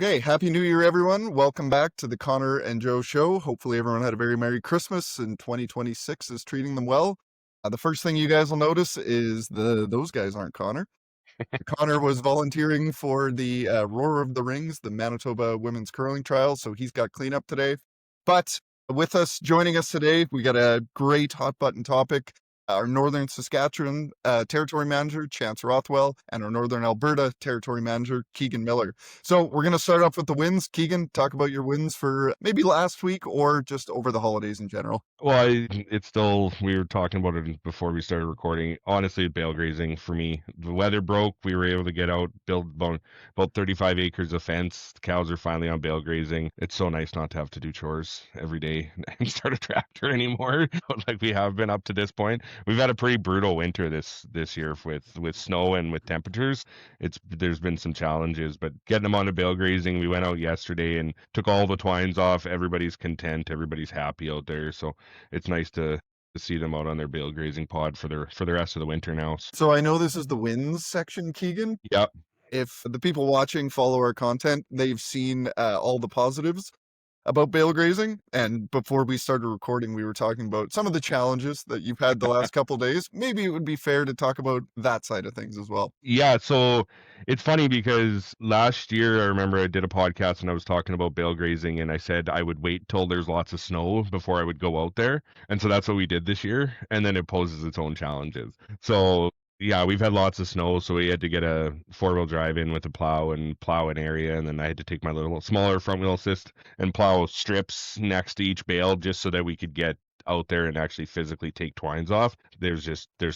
Okay, Happy New Year, everyone. Welcome back to the Connor and Joe Show. Hopefully everyone had a very Merry Christmas and 2026 is treating them well. The first thing you guys will notice is those guys aren't Connor. Connor was volunteering for the Roar of the Rings, the Manitoba Women's Curling Trial, so he's got cleanup today. But with us, joining us today, we got a great hot button topic. Our Northern Saskatchewan Territory Manager, Chance Rothwell, and our Northern Alberta Territory Manager, Keegan Miller. So we're going to start off with the wins. Keegan, talk about your wins for maybe last week or just over the holidays in general. Well, it's still, we were talking about it before we started recording. Honestly, bale grazing for me. The weather broke. We were able to get out, build about 35 acres of fence. The cows are finally on bale grazing. It's so nice not to have to do chores every day and start a tractor anymore, like we have been up to this point. We've had a pretty brutal winter this year with snow and with temperatures. There's been some challenges, but getting them on to bale grazing, we went out yesterday and took all the twines off. Everybody's content. Everybody's happy out there. So it's nice to see them out on their bale grazing pod for the rest of the winter now. So I know this is the wins section, Keegan. Yep. If the people watching follow our content, they've seen all the positives about bale grazing. And before we started recording, we were talking about some of the challenges that you've had the last couple of days. Maybe it would be fair to talk about that side of things as well. Yeah, so it's funny because last year I remember I did a podcast and I was talking about bale grazing and I said I would wait till there's lots of snow before I would go out there. And so that's what we did this year. And then it poses its own challenges. So yeah, we've had lots of snow, so we had to get a four-wheel drive in with a plow and plow an area, and then I had to take my little smaller front wheel assist and plow strips next to each bale just so that we could get out there and actually physically take twines off. There's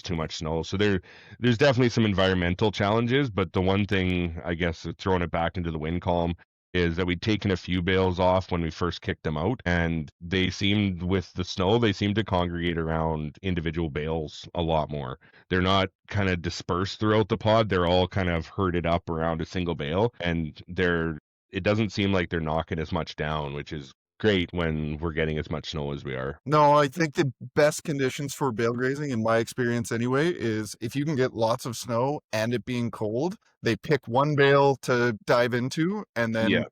too much snow. So there's definitely some environmental challenges, but the one thing, I guess, throwing it back into the wind column is that we'd taken a few bales off when we first kicked them out, and with the snow, they seemed to congregate around individual bales a lot more. They're not kind of dispersed throughout the pod. They're all kind of herded up around a single bale, and it doesn't seem like they're knocking as much down, which is great when we're getting as much snow as we are. No, I think the best conditions for bale grazing, in my experience anyway, is if you can get lots of snow and it being cold, they pick one bale to dive into, and then Yeah.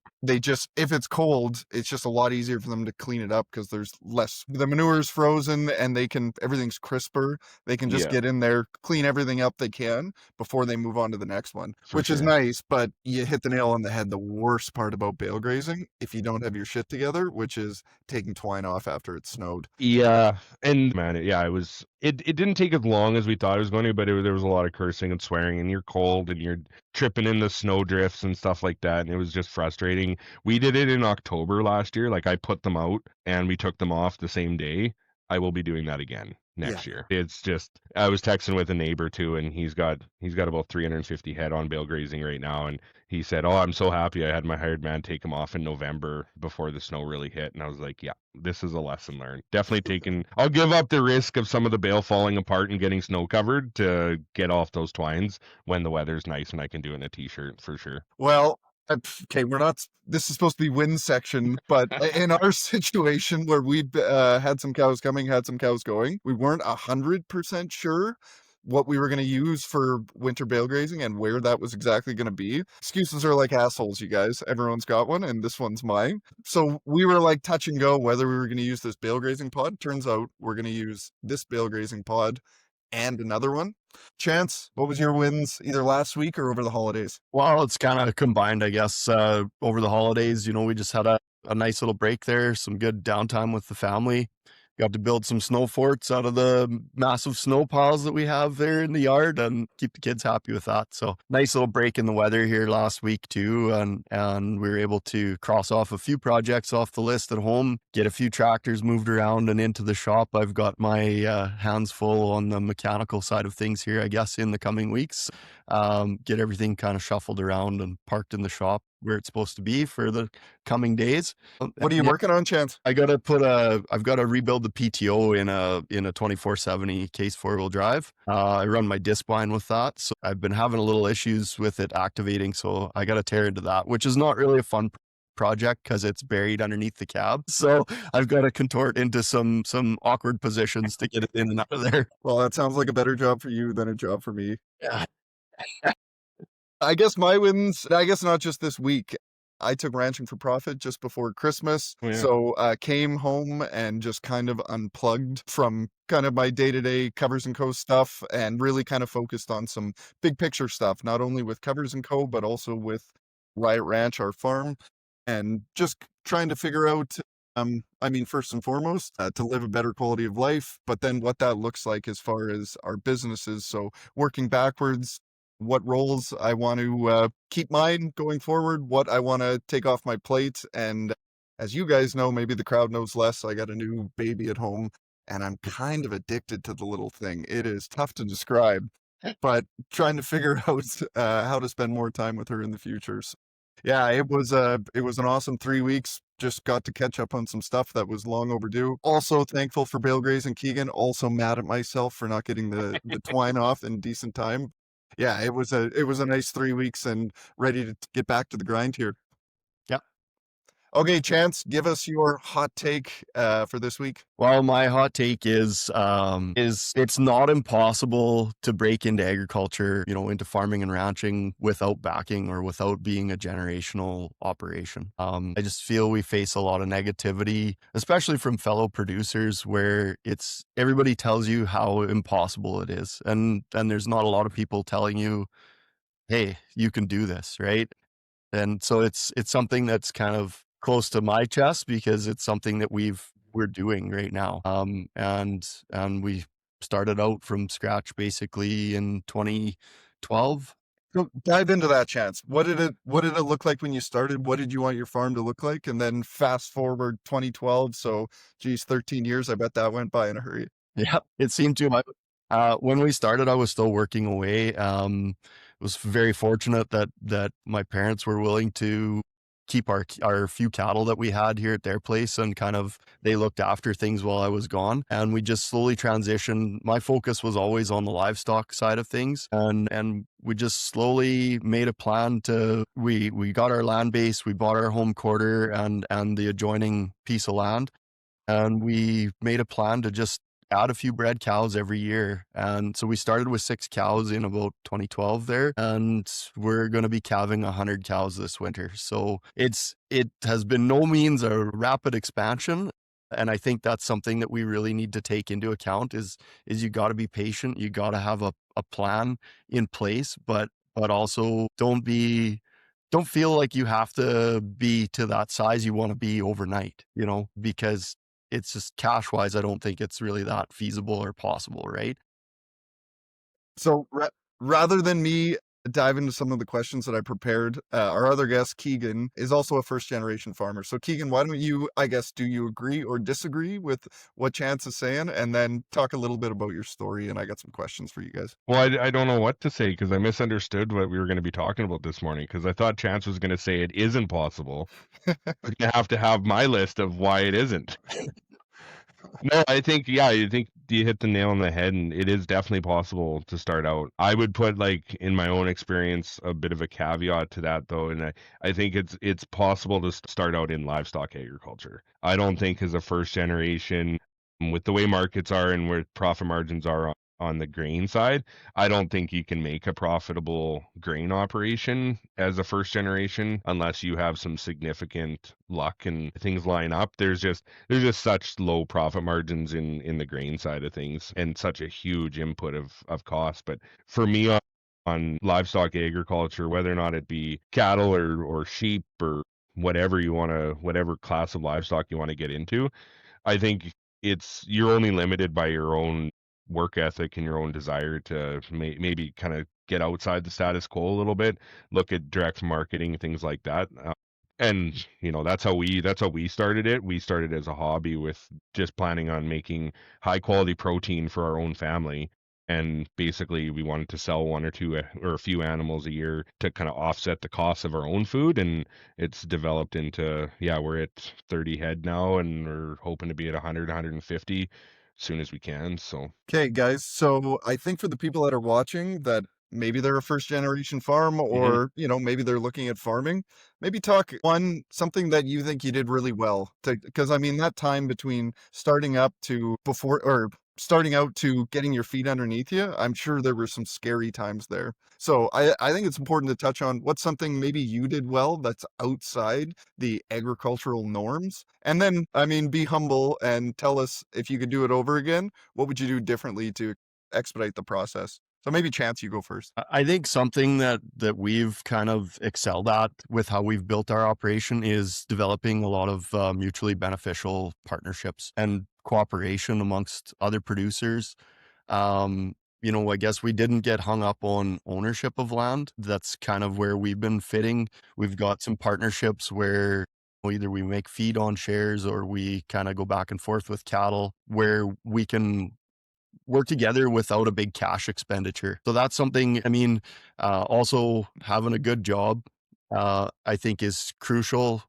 if it's cold, it's just a lot easier for them to clean it up because there's less, the manure's frozen and everything's crisper. They can just Yeah. get in there, clean everything up they can before they move on to the next one, For which is sure. nice, but you hit the nail on the head. The worst part about bale grazing, if you don't have your shit together, which is taking twine off after it snowed. Yeah, and man, it didn't take as long as we thought it was going to, but there was a lot of cursing and swearing, and you're cold and you're tripping in the snow drifts and stuff like that, and it was just frustrating. We did it in October last year. Like I put them out and we took them off the same day. I will be doing that again Yeah. next year. It's just I was texting with a neighbor too, and he's got about 350 head on bale grazing right now, and he said, "Oh, I'm so happy I had my hired man take them off in November before the snow really hit." And I was like, "Yeah, this is a lesson learned. Definitely taking. I'll give up the risk of some of the bale falling apart and getting snow covered to get off those twines when the weather's nice and I can do it in a t-shirt for sure." Well, okay, this is supposed to be win section, but in our situation where we had some cows coming, had some cows going, we weren't 100% sure what we were going to use for winter bale grazing and where that was exactly going to be. Excuses are like assholes, you guys. Everyone's got one, and this one's mine. So we were like touch and go whether we were going to use this bale grazing pod. Turns out we're going to use this bale grazing pod and another one. Chance, what was your wins either last week or over the holidays? Well, it's kind of combined, I guess. Over the holidays, we just had a nice little break there, some good downtime with the family. Got to build some snow forts out of the massive snow piles that we have there in the yard and keep the kids happy with that. So nice little break in the weather here last week too. And we were able to cross off a few projects off the list at home, get a few tractors moved around and into the shop. I've got my hands full on the mechanical side of things here, I guess, in the coming weeks. Get everything kind of shuffled around and parked in the shop where it's supposed to be for the coming days. What are you working on, Chance? I've got to rebuild the PTO in a 2470 case 4-wheel drive. I run my disc line with that. So I've been having a little issues with it activating. So I got to tear into that, which is not really a fun project because it's buried underneath the cab. So I've got to contort into some awkward positions to get it in and out of there. Well, that sounds like a better job for you than a job for me. Yeah. I guess my wins, I guess not just this week. I took Ranching for Profit just before Christmas. Oh, yeah. So came home and just kind of unplugged from kind of my day-to-day Covers & Co stuff and really kind of focused on some big picture stuff, not only with Covers & Co, but also with Riot Ranch, our farm, and just trying to figure out, I mean, first and foremost, to live a better quality of life, but then what that looks like as far as our businesses. So working backwards, what roles I want to keep mine going forward, what I want to take off my plate. And as you guys know, maybe the crowd knows less, I got a new baby at home and I'm kind of addicted to the little thing. It is tough to describe, but trying to figure out how to spend more time with her in the future. So, yeah, it was an awesome 3 weeks. Just got to catch up on some stuff that was long overdue. Also thankful for bale grazing Keegan. Also mad at myself for not getting the twine off in decent time. Yeah, it was a nice 3 weeks and ready to get back to the grind here. Yeah. Okay, Chance, give us your hot take for this week. Well, my hot take is it's not impossible to break into agriculture, into farming and ranching without backing or without being a generational operation. I just feel we face a lot of negativity, especially from fellow producers, where everybody tells you how impossible it is, and there's not a lot of people telling you, hey, you can do this, right? And so it's something that's kind of close to my chest because it's something that we're doing right now. And we started out from scratch basically in 2012. So dive into that, Chance. What did it look like when you started? What did you want your farm to look like? And then fast forward 2012. So geez, 13 years. I bet that went by in a hurry. Yeah, it seemed to. When we started, I was still working away. Was very fortunate that my parents were willing to keep our few cattle that we had here at their place, and kind of they looked after things while I was gone. And we just slowly transitioned. My focus was always on the livestock side of things, and we just slowly made a plan to. We got our land base, we bought our home quarter and the adjoining piece of land, and we made a plan to just add a few bred cows every year. And so we started with 6 cows in about 2012 there, and we're going to be calving 100 cows this winter. So it has been no means a rapid expansion. And I think that's something that we really need to take into account is you got to be patient. You got to have a plan in place, but also don't feel like you have to be to that size you want to be overnight, because it's just cash wise, I don't think it's really that feasible or possible, right? So rather than me dive into some of the questions that I prepared, our other guest, Keegan, is also a first generation farmer. So Keegan, why don't you, I guess, do you agree or disagree with what Chance is saying? And then talk a little bit about your story. And I got some questions for you guys. Well, I don't know what to say because I misunderstood what we were going to be talking about this morning because I thought Chance was going to say it isn't possible. I have to have my list of why it isn't. No, I think you hit the nail on the head, and it is definitely possible to start out. I would put, like, in my own experience, a bit of a caveat to that, though, and I think it's possible to start out in livestock agriculture. I don't think as a first generation, with the way markets are and where profit margins are on the grain side, I don't think you can make a profitable grain operation as a first generation unless you have some significant luck and things line up. There's just such low profit margins in the grain side of things and such a huge input of cost. But for me on livestock agriculture, whether or not it be cattle or sheep or whatever class of livestock you want to get into, I think you're only limited by your own work ethic and your own desire to maybe kind of get outside the status quo a little bit, look at direct marketing, things like that. And that's how we started it. We started as a hobby with just planning on making high quality protein for our own family. And basically we wanted to sell one or two or a few animals a year to kind of offset the cost of our own food. And it's developed into, we're at 30 head now and we're hoping to be at 100, 150 as soon as we can. So Okay, guys. So I think for the people that are watching that maybe they're a first generation farm or, maybe they're looking at farming, maybe talk something that you think you did really well. Because I mean, that time between starting up to before or starting out to getting your feet underneath you, I'm sure there were some scary times there. So I think it's important to touch on what's something maybe you did well that's outside the agricultural norms. And then, I mean, be humble and tell us if you could do it over again, what would you do differently to expedite the process? So maybe Chance, you go first. I think something that we've kind of excelled at with how we've built our operation is developing a lot of mutually beneficial partnerships and cooperation amongst other producers. I guess we didn't get hung up on ownership of land. That's kind of where we've been fitting. We've got some partnerships where either we make feed on shares or we kind of go back and forth with cattle where we can work together without a big cash expenditure. So that's something, I mean, also having a good job, I think is crucial,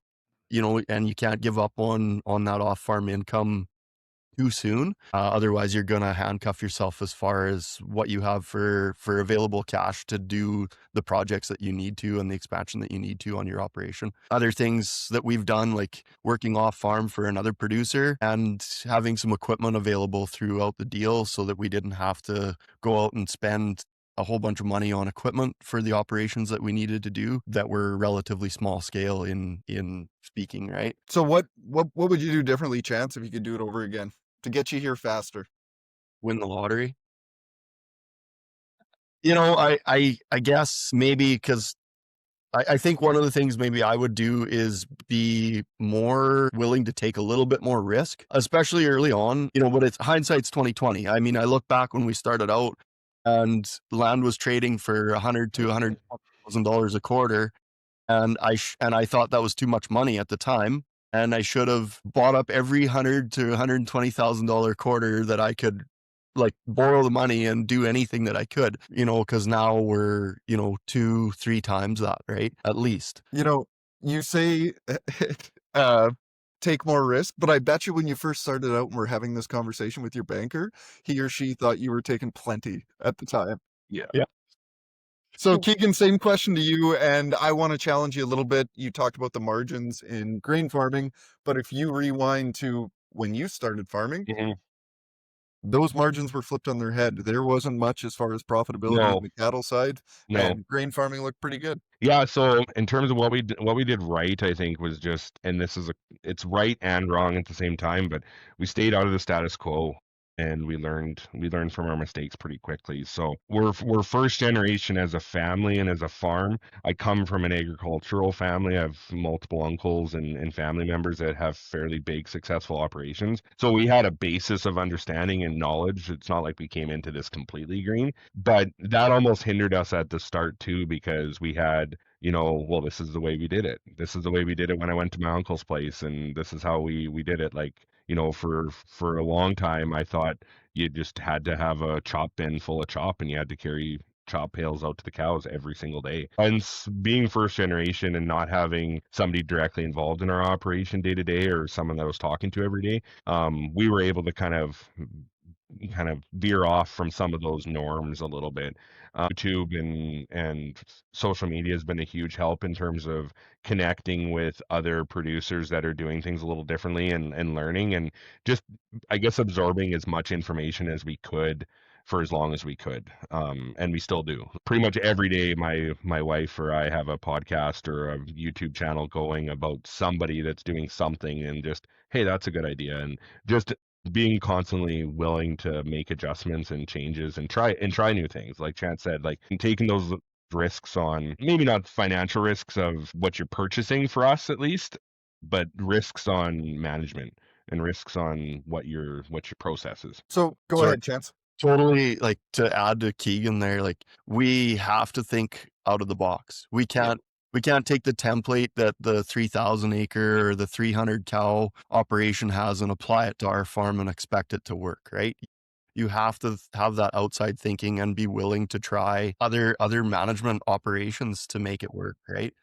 and you can't give up on that off farm income too soon. Otherwise, you're gonna handcuff yourself as far as what you have for available cash to do the projects that you need to and the expansion that you need to on your operation. Other things that we've done, like working off farm for another producer and having some equipment available throughout the deal, so that we didn't have to go out and spend a whole bunch of money on equipment for the operations that we needed to do that were relatively small scale in speaking, right? So what would you do differently, Chance, if you could do it over again to get you here faster? Win the lottery. I guess maybe because I think one of the things maybe I would do is be more willing to take a little bit more risk, especially early on, but it's hindsight's 2020. I mean, I look back when we started out and land was trading for $100 to $100,000 a quarter. And I thought that was too much money at the time. And I should have bought up every $100 to $120,000 quarter that I could, like, borrow the money and do anything that I could, because now we're, 2-3 times that, right? At least. You say uh, take more risk, but I bet you when you first started out and were having this conversation with your banker, he or she thought you were taking plenty at the time. Yeah. Yeah. So Keegan, same question to you, and I want to challenge you a little bit. You talked about the margins in grain farming, but if you rewind to when you started farming, Mhm. those margins were flipped on their head. There wasn't much as far as profitability No. on the cattle side, No. and grain farming looked pretty good. Yeah, so in terms of what we did right, I think was just, and it's right and wrong at the same time, but we stayed out of the status quo and we learned from our mistakes pretty quickly. So we're first generation as a family and as a farm. I come from an agricultural family. I have multiple uncles and family members that have fairly big successful operations. So we had a basis of understanding and knowledge. It's not like we came into this completely green, but that almost hindered us at the start too, because we had, well, this is the way we did it. This is the way we did it when I went to my uncle's place, and this is how we did it. Like, for a long time, I thought you just had to have a chop bin full of chop, and you had to carry chop pails out to the cows every single day. And being first generation and not having somebody directly involved in our operation day to day, or someone that I was talking to every day, we were able to kind of veer off from some of those norms a little bit. YouTube and social media has been a huge help in terms of connecting with other producers that are doing things a little differently, and learning, and just, I guess, absorbing as much information as we could for as long as we could. And we still do. Pretty much every day, my wife or I have a podcast or a YouTube channel going about somebody that's doing something, and just, hey, that's a good idea. And just being constantly willing to make adjustments and changes and try new things. Like Chance said, like taking those risks on, maybe not financial risks of what you're purchasing, for us at least, but risks on management and risks on what your process is. So go Sorry. ahead, Chance. Totally, like, to add to Keegan there, like, we have to think out of the box. We can't take the template that the 3,000 acre or the 300 cow operation has and apply it to our farm and expect it to work, right? You have to have that outside thinking and be willing to try other management operations to make it work, right?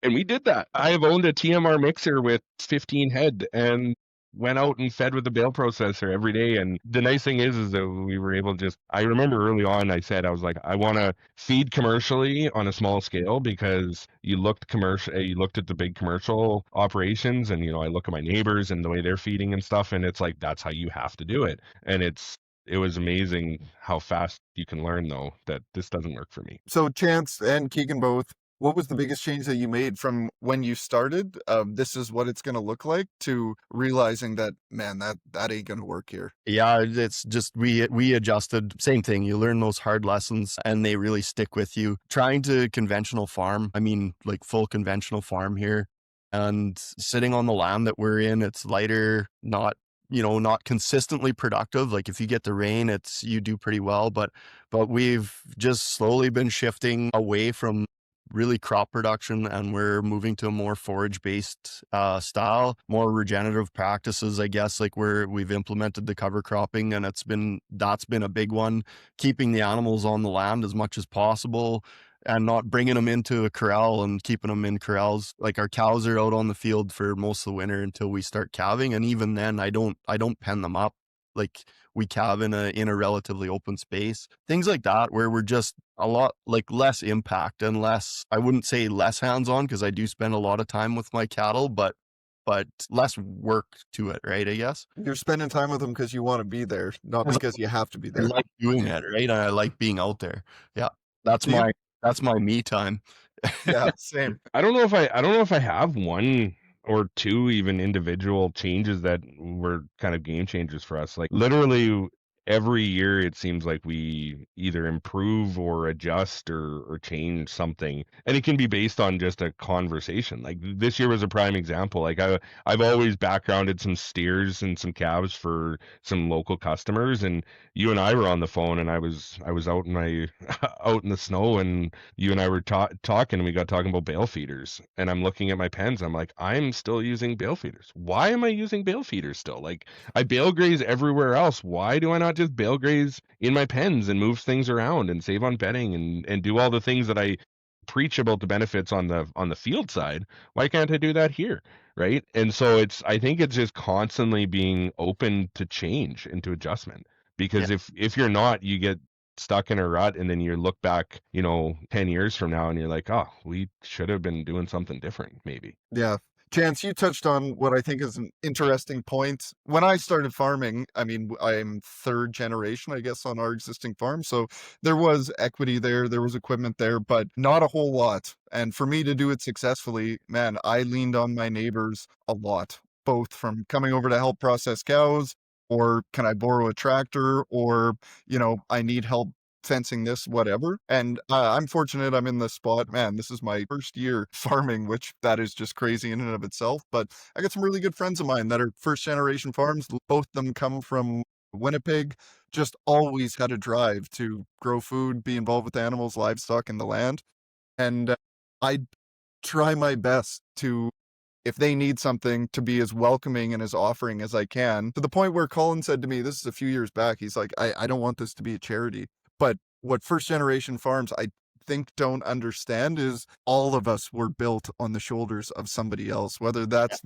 And we did that. I have owned a TMR mixer with 15 head and went out and fed with the bale processor every day. And the nice thing is that we were able to just, I remember early on, I was like, I want to feed commercially on a small scale, because you looked at the big commercial operations, and, I look at my neighbors and the way they're feeding and stuff. And it's like, that's how you have to do it. And it's It was amazing how fast you can learn, though, that this doesn't work for me. So Chance and Keegan both, what was the biggest change that you made from when you started, this is what it's gonna look like, to realizing that, man, that ain't gonna work here? Yeah, it's just we adjusted. Same thing. You learn those hard lessons and they really stick with you. Trying to conventional farm, I mean, like full conventional farm here, and sitting on the land that we're in, it's lighter, not, not consistently productive. Like if you get the rain, you do pretty well, but we've just slowly been shifting away from really crop production, and we're moving to a more forage based style, more regenerative practices, I guess. Like we've implemented the cover cropping, and that's been a big one, keeping the animals on the land as much as possible and not bringing them into a corral and keeping them in corrals. Like our cows are out on the field for most of the winter until we start calving, and even then I don't pen them up. Like we calve in a relatively open space, things like that, where we're just a lot like less impact and less, I wouldn't say less hands-on, because I do spend a lot of time with my cattle, but less work to it, right? I guess You're spending time with them because you wanna be there, not 'cause because you have to be I there. like doing it, right? And I like being out there. Yeah, that's Do you? my me time. Yeah, same. I don't know if I have one or two even individual changes that were kind of game changers for us. Like literally every year it seems like we either improve or adjust or change something. And it can be based on just a conversation. Like this year was a prime example. Like I've always backgrounded some steers and some calves for some local customers, and you and I were on the phone, and I was out in my out in the snow, and you and I were talking, and we got talking about bale feeders. And I'm looking at my pens. I'm like, I'm still using bale feeders. Why am I using bale feeders still? Like, I bale graze everywhere else. Why do I not just bale graze in my pens and move things around and save on bedding and do all the things that I preach about the benefits on the field side? Why can't I do that here? Right. And so I think it's just constantly being open to change and to adjustment. Yeah, Because if you're not, you get stuck in a rut, and then you look back, 10 years from now, and you're like, oh, we should have been doing something different, maybe. Yeah. Chance, you touched on what I think is an interesting point. When I started farming, I mean, I'm third generation, I guess, on our existing farm. So there was equity there, there was equipment there, but not a whole lot. And for me to do it successfully, man, I leaned on my neighbors a lot, both from coming over to help process cows, or can I borrow a tractor, or, I need help fencing this, whatever. And I'm fortunate I'm in the spot. Man, this is my first year farming, which that is just crazy in and of itself. But I got some really good friends of mine that are first generation farms. Both of them come from Winnipeg, just always had a drive to grow food, be involved with animals, livestock, and the land. And I try my best to, if they need something, to be as welcoming and as offering as I can, to the point where Colin said to me, this is a few years back, he's like, I don't want this to be a charity. But what first generation farms, I think, don't understand is all of us were built on the shoulders of somebody else, whether that's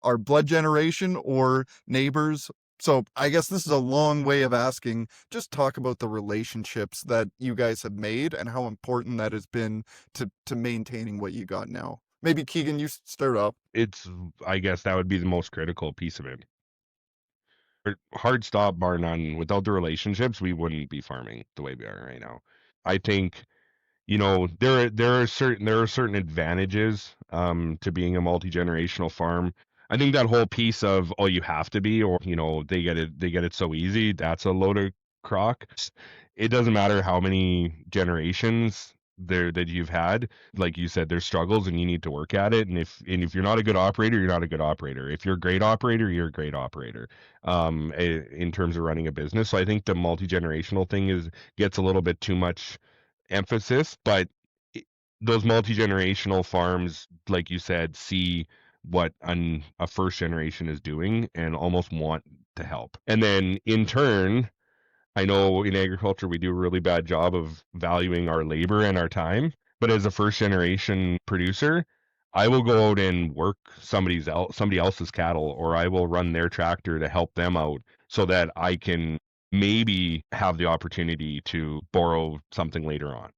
our blood generation or neighbors. So I guess this is a long way of asking, just talk about the relationships that you guys have made and how important that has been to maintaining what you got now. Maybe Keegan, you start off. I guess that would be the most critical piece of it. Hard stop, bar none. Without the relationships, we wouldn't be farming the way we are right now. I think, there are certain advantages to being a multi-generational farm. I think that whole piece of, oh, you have to be, or they get it so easy, that's a load of crock. It doesn't matter how many generations there that you've had. Like you said, there's struggles and you need to work at it. And if you're not a good operator, you're not a good operator. If you're a great operator, you're a great operator. In terms of running a business. So I think the multi-generational thing gets a little bit too much emphasis, but those multi-generational farms, like you said, see what a first generation is doing and almost want to help. And then in turn, I know in agriculture we do a really bad job of valuing our labor and our time, but as a first generation producer, I will go out and work somebody else's cattle, or I will run their tractor to help them out so that I can maybe have the opportunity to borrow something later on.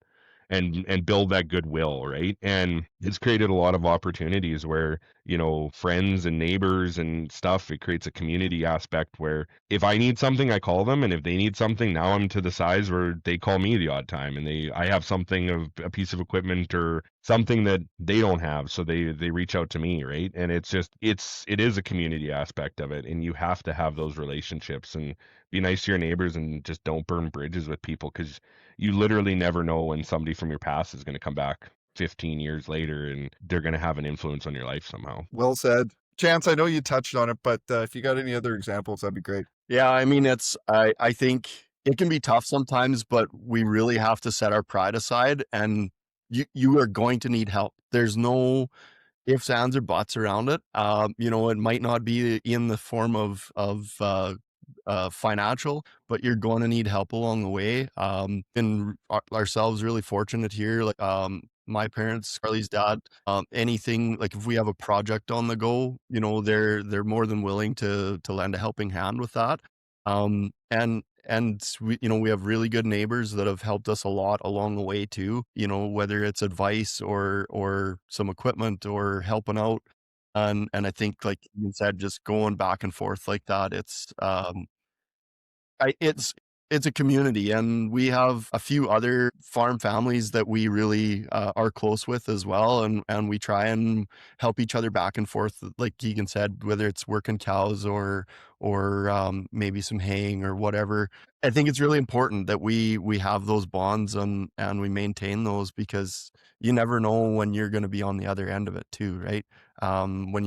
and build that goodwill, right? And it's created a lot of opportunities where, you know, friends and neighbors and stuff, it creates a community aspect where if I need something, I call them, and if they need something, now I'm to the size where they call me the odd time, and I have something of a piece of equipment or something that they don't have, so they reach out to me, right? And it is a community aspect of it, and you have to have those relationships and be nice to your neighbors and just don't burn bridges with people, because you literally never know when somebody from your past is going to come back 15 years later and they're going to have an influence on your life somehow. Well said. Chance, I know you touched on it, but if you got any other examples, that'd be great. Yeah, I mean, I think it can be tough sometimes, but we really have to set our pride aside, and you are going to need help. There's no ifs, ands, or buts around it. You know, it might not be in the form of financial, but you're going to need help along the way. And ourselves really fortunate here. Like, my parents, Carly's dad, anything, like if we have a project on the go, you know, they're more than willing to lend a helping hand with that. And we, you know, we have really good neighbors that have helped us a lot along the way too, you know, whether it's advice or some equipment or helping out. And I think, like you said, just going back and forth like that, I it's a community, and we have a few other farm families that we really are close with as well, and we try and help each other back and forth, like Keegan said, whether it's working cows or maybe some haying or whatever. I think it's really important that we have those bonds and we maintain those, because you never know when you're going to be on the other end of it too, right? When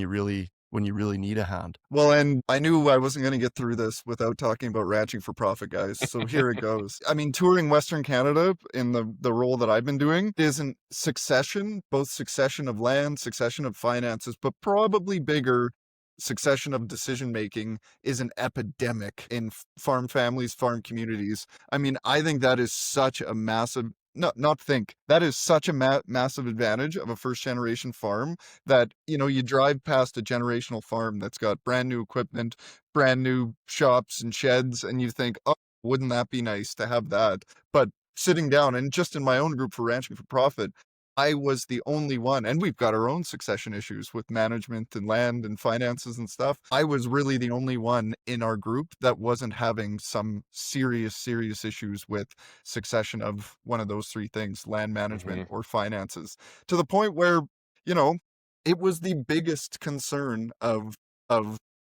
you really need a hand. Well, and I knew I wasn't going to get through this without talking about ranching for profit, guys. So here it goes. I mean, touring Western Canada in the role that I've been doing isn't succession, both succession of land, succession of finances, but probably bigger, succession of decision making is an epidemic in farm families, farm communities. I mean, I think that is such a massive, not think, that is such a massive advantage of a first generation farm, that, you know, you drive past a generational farm that's got brand new equipment, brand new shops and sheds, and you think, oh, wouldn't that be nice to have that? But sitting down, and just in my own group for Ranching for Profit, I was the only one, and we've got our own succession issues with management and land and finances and stuff. I was really the only one in our group that wasn't having some serious issues with succession of one of those three things, land management or finances, to the point where, you know, it was the biggest concern of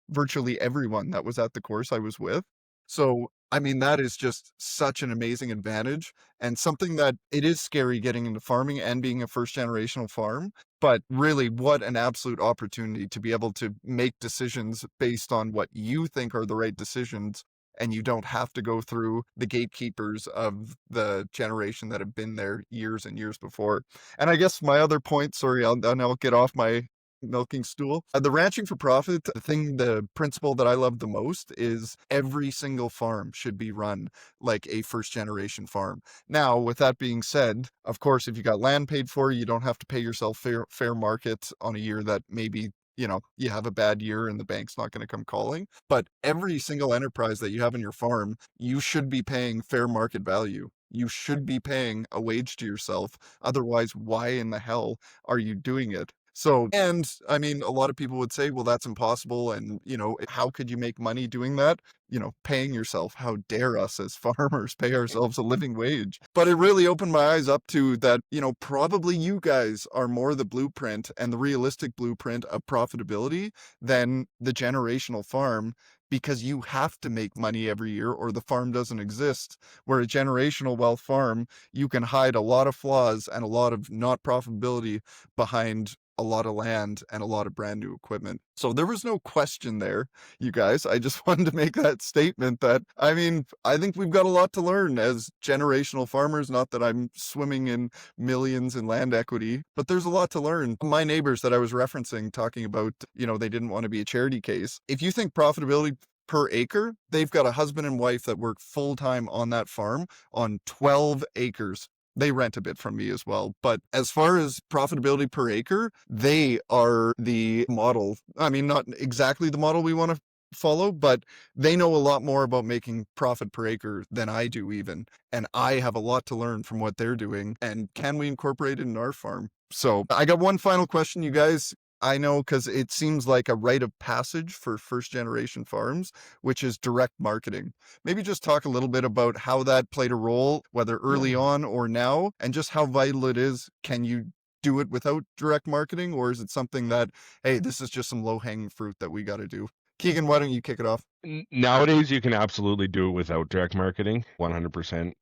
virtually everyone that was at the course I was with. So, I mean, that is just such an amazing advantage, and something that it is scary getting into farming and being a first generational farm. But really, what an absolute opportunity to be able to make decisions based on what you think are the right decisions. And you don't have to go through the gatekeepers of the generation that have been there years and years before. And I guess my other point, sorry, I'll get off my milking stool. The ranching for profit, the principle that I love the most is every single farm should be run like a first generation farm. Now, with that being said, of course, if you got land paid for, you don't have to pay yourself fair market on a year that maybe, you know, you have a bad year and the bank's not going to come calling. But every single enterprise that you have in your farm, you should be paying fair market value. You should be paying a wage to yourself. Otherwise, why in the hell are you doing it? So, and I mean, a lot of people would say, well, that's impossible. And, you know, how could you make money doing that? You know, paying yourself. How dare us as farmers pay ourselves a living wage? But it really opened my eyes up to that, you know, probably you guys are more the blueprint and the realistic blueprint of profitability than the generational farm, because you have to make money every year or the farm doesn't exist. Where a generational wealth farm, you can hide a lot of flaws and a lot of not profitability behind a lot of land and a lot of brand new equipment. So there was no question there, you guys. I just wanted to make that statement that, I mean, I think we've got a lot to learn as generational farmers. Not that I'm swimming in millions in land equity, but there's a lot to learn. My neighbors that I was referencing, talking about, you know, they didn't want to be a charity case. If you think profitability per acre, they've got a husband and wife that work full time on that farm on 12 acres. They rent a bit from me as well. But as far as profitability per acre, they are the model. I mean, not exactly the model we want to follow, but they know a lot more about making profit per acre than I do even. And I have a lot to learn from what they're doing. And can we incorporate it in our farm? So I got one final question, you guys. I know because it seems like a rite of passage for first generation farms, which is direct marketing. Maybe just talk a little bit about how that played a role, whether early on or now, and just how vital it is. Can you do it without direct marketing, or is it something that, hey, this is just some low hanging fruit that we got to do? Keegan, why don't you kick it off? Nowadays, you can absolutely do it without direct marketing. 100%.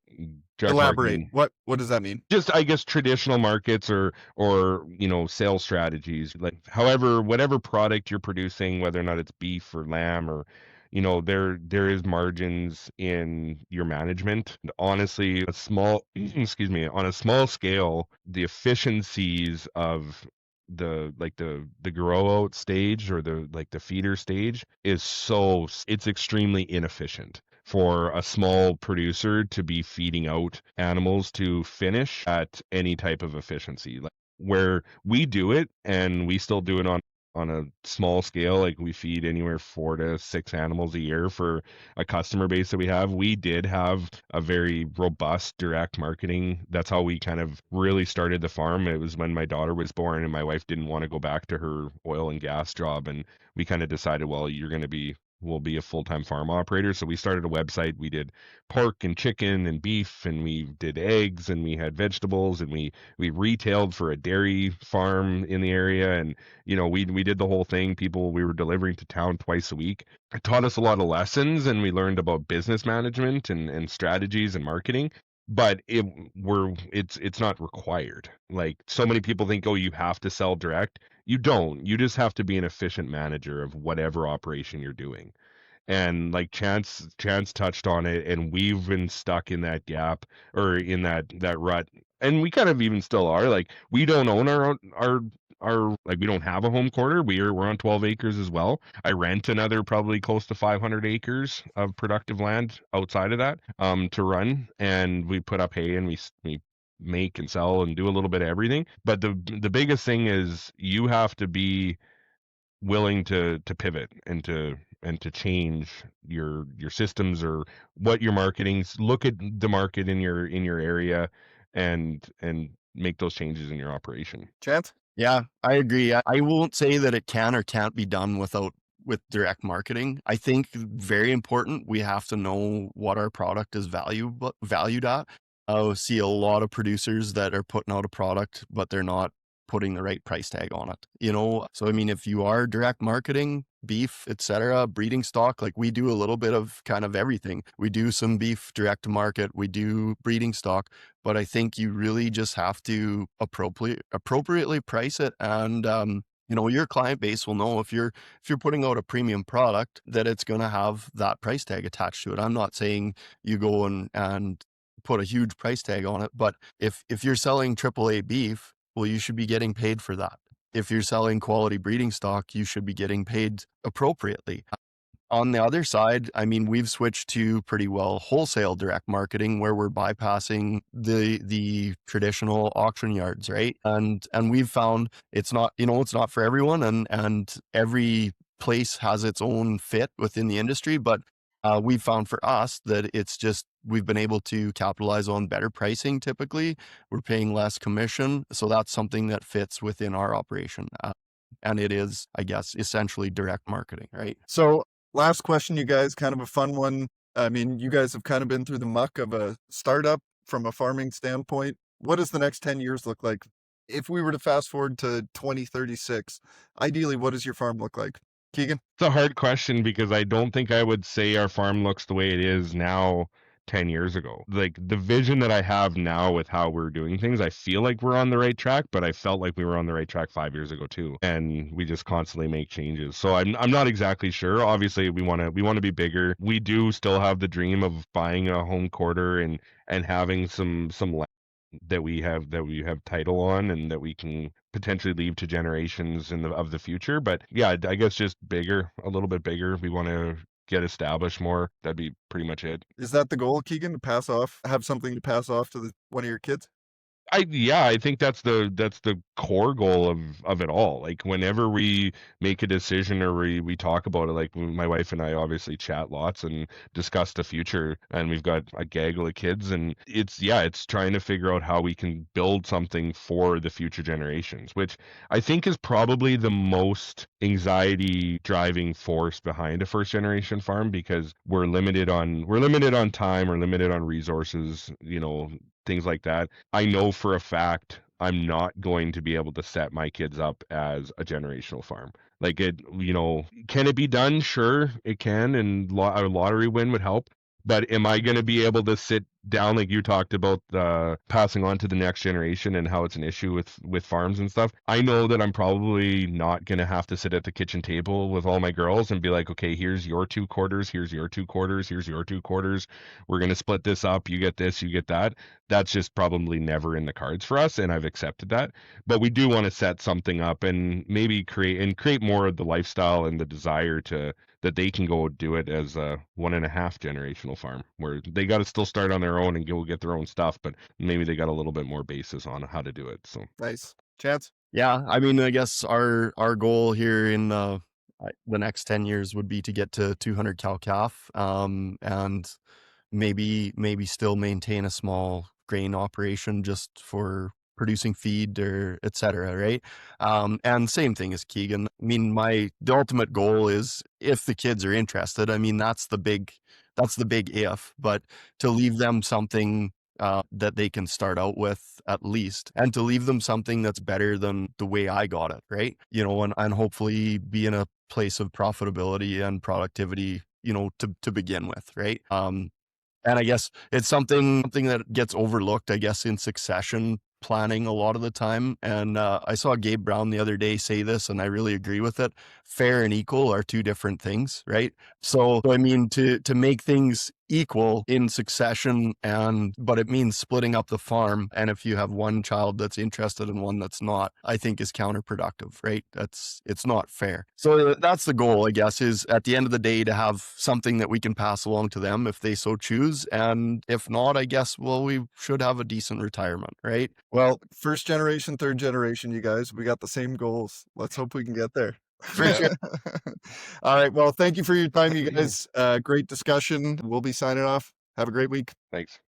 Direct Elaborate. marketing, What does that mean? just I guess traditional markets or sales strategies, like however whatever product you're producing, whether or not it's beef or lamb or there is margins in your management. Honestly, a small excuse me, on a small scale, the efficiencies of the grow out stage or the feeder stage is it's extremely inefficient for a small producer to be feeding out animals to finish at any type of efficiency. Like where we do it and we still do it on a small scale, like we feed anywhere 4 to 6 animals a year for a customer base that we have. We did have a very robust direct marketing. That's how we kind of really started the farm. It was when my daughter was born and my wife didn't want to go back to her oil and gas job, and we kind of decided, well, we'll be a full-time farm operator. So we started a website. We did pork and chicken and beef, and we did eggs, and we had vegetables, and we retailed for a dairy farm in the area. And we did the whole thing. We were delivering to town twice a week. It taught us a lot of lessons, and we learned about business management and strategies and marketing. But it's not required. Like so many people think, oh, you have to sell direct. You don't. You just have to be an efficient manager of whatever operation you're doing. And like Chance touched on it, and we've been stuck in that gap or in that rut. And we kind of even still are. Like we don't own our like we don't have a home quarter. We're on 12 acres as well. I rent another probably close to 500 acres of productive land outside of that to run, and we put up hay and we make and sell and do a little bit of everything. But the biggest thing is you have to be willing to pivot and to change your systems or what your marketing's look at the market in your area and make those changes in your operation. Chance? Yeah, I agree. I won't say that it can or can't be done with direct marketing. I think very important. We have to know what our product is valued at. I see a lot of producers that are putting out a product, but they're not putting the right price tag on it. So I mean, if you are direct marketing beef, etc., breeding stock, like we do a little bit of kind of everything. We do some beef direct to market. We do breeding stock. But I think you really just have to appropriately price it, and your client base will know if you're putting out a premium product that it's going to have that price tag attached to it. I'm not saying you go and put a huge price tag on it, but if you're selling AAA beef, well, you should be getting paid for that. If you're selling quality breeding stock, you should be getting paid appropriately. On the other side, I mean, we've switched to pretty well wholesale direct marketing where we're bypassing the traditional auction yards, right? And we've found it's not for everyone, and every place has its own fit within the industry, but we've found for us that we've been able to capitalize on better pricing. Typically, we're paying less commission, so that's something that fits within our operation. And it is, I guess, essentially direct marketing, right? So, last question, you guys, kind of a fun one. I mean, you guys have kind of been through the muck of a startup from a farming standpoint. What does the next 10 years look like? If we were to fast forward to 2036, ideally, what does your farm look like? Keegan? It's a hard question because I don't think I would say our farm looks the way it is now 10 years ago. Like the vision that I have now with how we're doing things, I feel like we're on the right track, but I felt like we were on the right track 5 years ago too. And we just constantly make changes. So I'm not exactly sure. Obviously we want to be bigger. We do still have the dream of buying a home quarter and having some land that we have title on and that we can potentially leave to generations of the future. But yeah, I guess just bigger, a little bit bigger. We want to get established more. That'd be pretty much it. Is that the goal, Keegan, to have something to pass off to one of your kids? I think that's the core goal of it all. Like whenever we make a decision or we talk about it, like my wife and I obviously chat lots and discuss the future, and we've got a gaggle of kids, and it's trying to figure out how we can build something for the future generations, which I think is probably the most anxiety driving force behind a first generation farm, because we're limited on time, we're limited on resources, things like that. I know for a fact I'm not going to be able to set my kids up as a generational farm. Like can it be done? Sure, it can, and a lottery win would help. But am I going to be able to sit down, like you talked about, passing on to the next generation and how it's an issue with farms and stuff? I know that I'm probably not going to have to sit at the kitchen table with all my girls and be like, okay, here's your 2 quarters, here's your 2 quarters, here's your 2 quarters. We're going to split this up. You get this, you get that. That's just probably never in the cards for us, and I've accepted that. But we do want to set something up and maybe create more of the lifestyle and the desire to that they can go do it as a 1.5 generational farm, where they got to still start on their own and go get their own stuff, but maybe they got a little bit more basis on how to do it. So Nice. Chance? Yeah, I mean, I guess our goal here in the next 10 years would be to get to 200 cow calf, and maybe still maintain a small grain operation just for producing feed or et cetera, right? And same thing as Keegan. I mean, the ultimate goal is, if the kids are interested, I mean, that's the big if, but to leave them something that they can start out with at least, and to leave them something that's better than the way I got it, right? And hopefully be in a place of profitability and productivity, to begin with, right? And I guess it's something that gets overlooked, I guess, in succession planning a lot of the time. And I saw Gabe Brown the other day say this, and I really agree with it. Fair and equal are two different things, right? So I mean, to make things equal in succession, but it means splitting up the farm. And if you have one child that's interested and one that's not, I think is counterproductive, right? It's not fair. So that's the goal, I guess, is at the end of the day to have something that we can pass along to them if they so choose. And if not, I guess, well, we should have a decent retirement, right? Well, first generation, third generation, you guys, we got the same goals. Let's hope we can get there. For sure. All right. Well, thank you for your time, you guys. Great discussion. We'll be signing off. Have a great week. thanks.